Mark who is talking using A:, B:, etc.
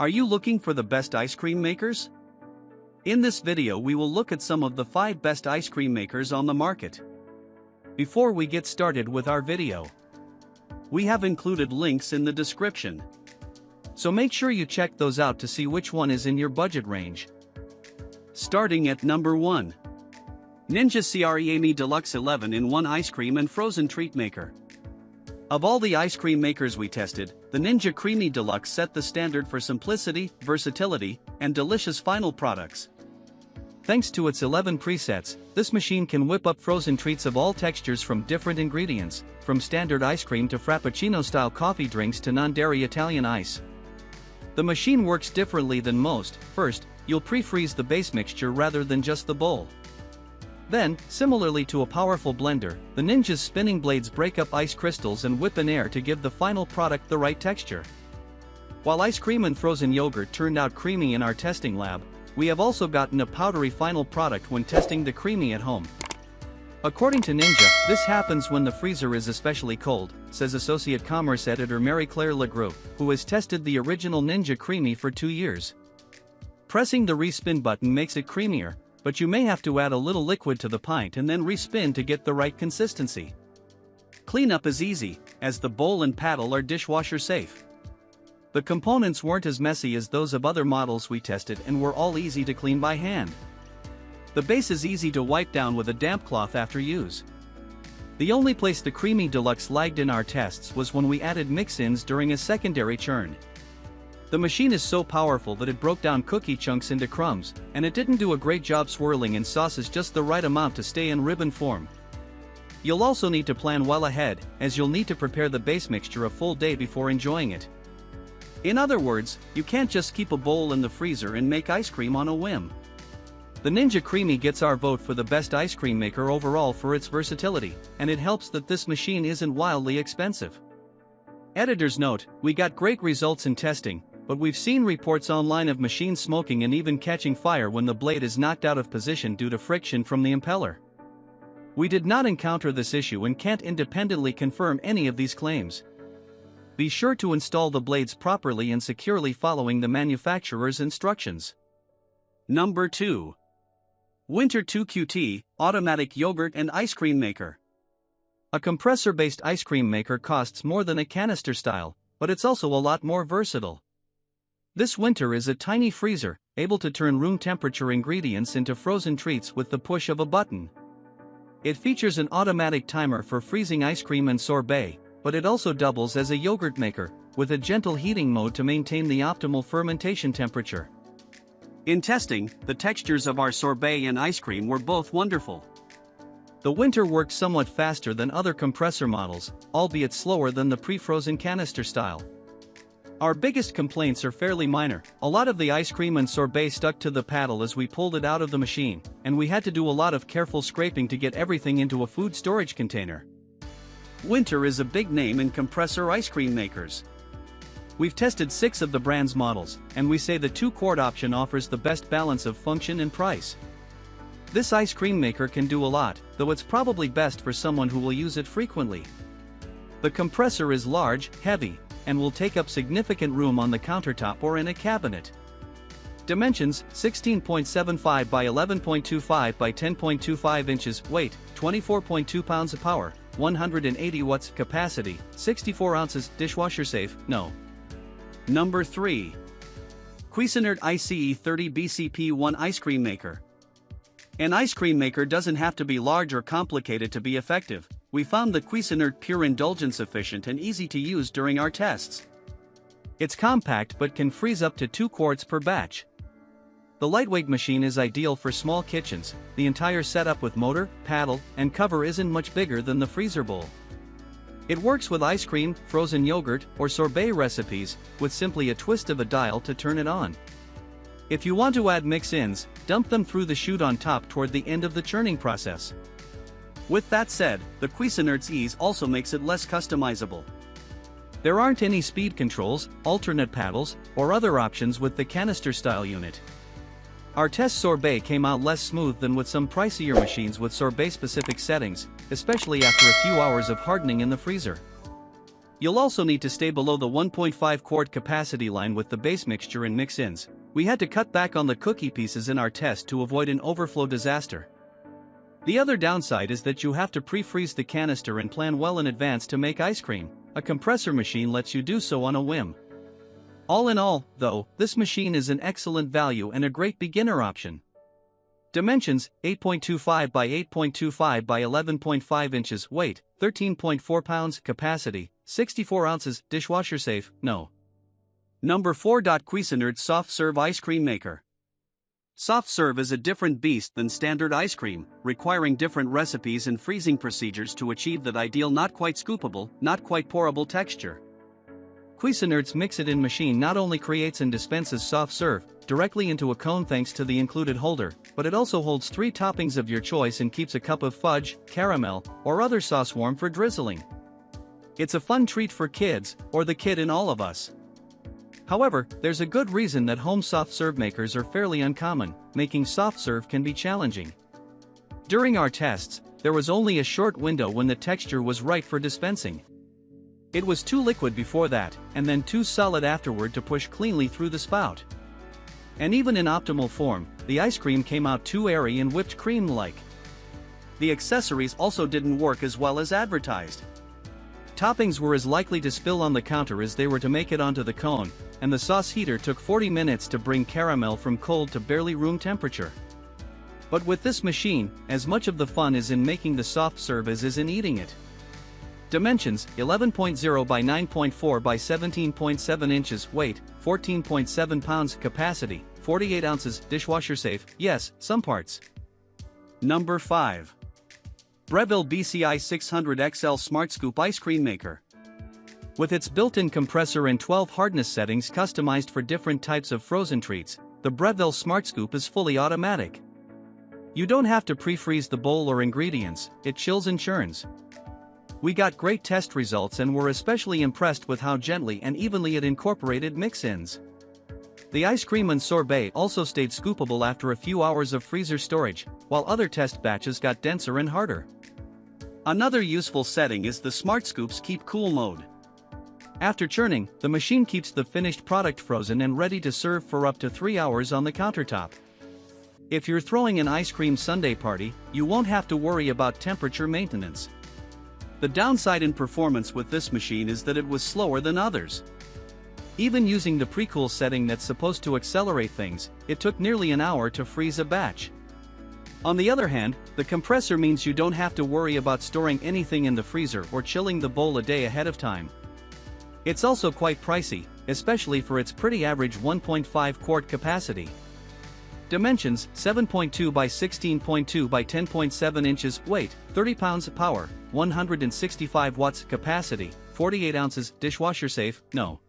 A: Are you looking for the best ice cream makers? In this video we will look at some of the 5 best ice cream makers on the market. Before we get started with our video, we have included links in the description. So make sure you check those out to see which one is in your budget range. Starting at number 1. Ninja Creami Deluxe 11-in-1 Ice Cream and Frozen Treat Maker. Of all the ice cream makers we tested, the Ninja Creami Deluxe set the standard for simplicity, versatility, and delicious final products. Thanks to its 11 presets, this machine can whip up frozen treats of all textures from different ingredients, from standard ice cream to frappuccino-style coffee drinks to non-dairy Italian ice. The machine works differently than most. First, you'll pre-freeze the base mixture rather than just the bowl. Then, similarly to a powerful blender, the Ninja's spinning blades break up ice crystals and whip in air to give the final product the right texture. While ice cream and frozen yogurt turned out creamy in our testing lab, we have also gotten a powdery final product when testing the Creami at home. According to Ninja, this happens when the freezer is especially cold, says Associate Commerce Editor Mary Claire Legros, who has tested the original Ninja Creami for 2 years. Pressing the respin button makes it creamier, but you may have to add a little liquid to the pint and then respin to get the right consistency. Cleanup is easy, as the bowl and paddle are dishwasher safe. The components weren't as messy as those of other models we tested and were all easy to clean by hand. The base is easy to wipe down with a damp cloth after use. The only place the Creami Deluxe lagged in our tests was when we added mix-ins during a secondary churn. The machine is so powerful that it broke down cookie chunks into crumbs, and it didn't do a great job swirling in sauces just the right amount to stay in ribbon form. You'll also need to plan well ahead, as you'll need to prepare the base mixture a full day before enjoying it. In other words, you can't just keep a bowl in the freezer and make ice cream on a whim. The Ninja Creami gets our vote for the best ice cream maker overall for its versatility, and it helps that this machine isn't wildly expensive. Editor's note: we got great results in testing, but we've seen reports online of machines smoking and even catching fire when the blade is knocked out of position due to friction from the impeller. We did not encounter this issue and can't independently confirm any of these claims. Be sure to install the blades properly and securely following the manufacturer's instructions. Number 2. Winter 2 QT Automatic Yogurt and Ice Cream Maker. A compressor-based ice cream maker costs more than a canister style, but it's also a lot more versatile. This Winter is a tiny freezer, able to turn room temperature ingredients into frozen treats with the push of a button. It features an automatic timer for freezing ice cream and sorbet, but it also doubles as a yogurt maker, with a gentle heating mode to maintain the optimal fermentation temperature. In testing, the textures of our sorbet and ice cream were both wonderful. The Winter worked somewhat faster than other compressor models, albeit slower than the pre-frozen canister style. Our biggest complaints are fairly minor. A lot of the ice cream and sorbet stuck to the paddle as we pulled it out of the machine, and we had to do a lot of careful scraping to get everything into a food storage container. Winter is a big name in compressor ice cream makers. We've tested 6 of the brand's models, and we say the 2-quart option offers the best balance of function and price. This ice cream maker can do a lot, though it's probably best for someone who will use it frequently. The compressor is large, heavy, and will take up significant room on the countertop or in a cabinet. Dimensions: 16.75 by 11.25 by 10.25 inches, weight, 24.2 pounds of power, 180 watts, capacity, 64 ounces, dishwasher safe, no. Number 3. Cuisinart ICE 30 BCP1 Ice Cream Maker. An ice cream maker doesn't have to be large or complicated to be effective. We found the Cuisinart Pure Indulgence efficient and easy to use during our tests. It's compact but can freeze up to 2 quarts per batch. The lightweight machine is ideal for small kitchens. The entire setup with motor, paddle, and cover isn't much bigger than the freezer bowl. It works with ice cream, frozen yogurt, or sorbet recipes, with simply a twist of a dial to turn it on. If you want to add mix-ins, dump them through the chute on top toward the end of the churning process. With that said, the Cuisinart's ease also makes it less customizable. There aren't any speed controls, alternate paddles, or other options with the canister-style unit. Our test sorbet came out less smooth than with some pricier machines with sorbet-specific settings, especially after a few hours of hardening in the freezer. You'll also need to stay below the 1.5 quart capacity line with the base mixture and mix-ins. We had to cut back on the cookie pieces in our test to avoid an overflow disaster. The other downside is that you have to pre-freeze the canister and plan well in advance to make ice cream. A compressor machine lets you do so on a whim. All in all, though, this machine is an excellent value and a great beginner option. Dimensions: 8.25 by 8.25 by 11.5 inches. Weight: 13.4 pounds. Capacity: 64 ounces. Dishwasher safe? No. Number 4. Cuisinart Soft Serve Ice Cream Maker. Soft serve is a different beast than standard ice cream, requiring different recipes and freezing procedures to achieve that ideal not quite scoopable, not quite pourable texture. Cuisinart's mix-it-in machine not only creates and dispenses soft serve directly into a cone thanks to the included holder, but it also holds 3 toppings of your choice and keeps a cup of fudge, caramel, or other sauce warm for drizzling. It's a fun treat for kids, or the kid in all of us. However, there's a good reason that home soft serve makers are fairly uncommon. Making soft serve can be challenging. During our tests, there was only a short window when the texture was right for dispensing. It was too liquid before that, and then too solid afterward to push cleanly through the spout. And even in optimal form, the ice cream came out too airy and whipped cream-like. The accessories also didn't work as well as advertised. Toppings were as likely to spill on the counter as they were to make it onto the cone, and the sauce heater took 40 minutes to bring caramel from cold to barely room temperature. But with this machine, as much of the fun is in making the soft serve as is in eating it. Dimensions: 11.0 by 9.4 by 17.7 inches. Weight: 14.7 pounds. Capacity: 48 ounces. Dishwasher safe? Yes, some parts. Number 5. Breville BCI 600 XL Smart Scoop Ice Cream Maker. With its built-in compressor and 12 hardness settings customized for different types of frozen treats, the Breville Smart Scoop is fully automatic. You don't have to pre-freeze the bowl or ingredients, it chills and churns. We got great test results and were especially impressed with how gently and evenly it incorporated mix-ins. The ice cream and sorbet also stayed scoopable after a few hours of freezer storage, while other test batches got denser and harder. Another useful setting is the Smart Scoop's Keep Cool mode. After churning, the machine keeps the finished product frozen and ready to serve for up to 3 hours on the countertop. If you're throwing an ice cream sundae party, you won't have to worry about temperature maintenance. The downside in performance with this machine is that it was slower than others. Even using the pre-cool setting that's supposed to accelerate things, it took nearly an hour to freeze a batch. On the other hand, the compressor means you don't have to worry about storing anything in the freezer or chilling the bowl a day ahead of time. It's also quite pricey, especially for its pretty average 1.5 quart capacity. Dimensions: 7.2 by 16.2 by 10.7 inches. Weight: 30 pounds. Power: 165 watts. Capacity: 48 ounces. Dishwasher safe? No.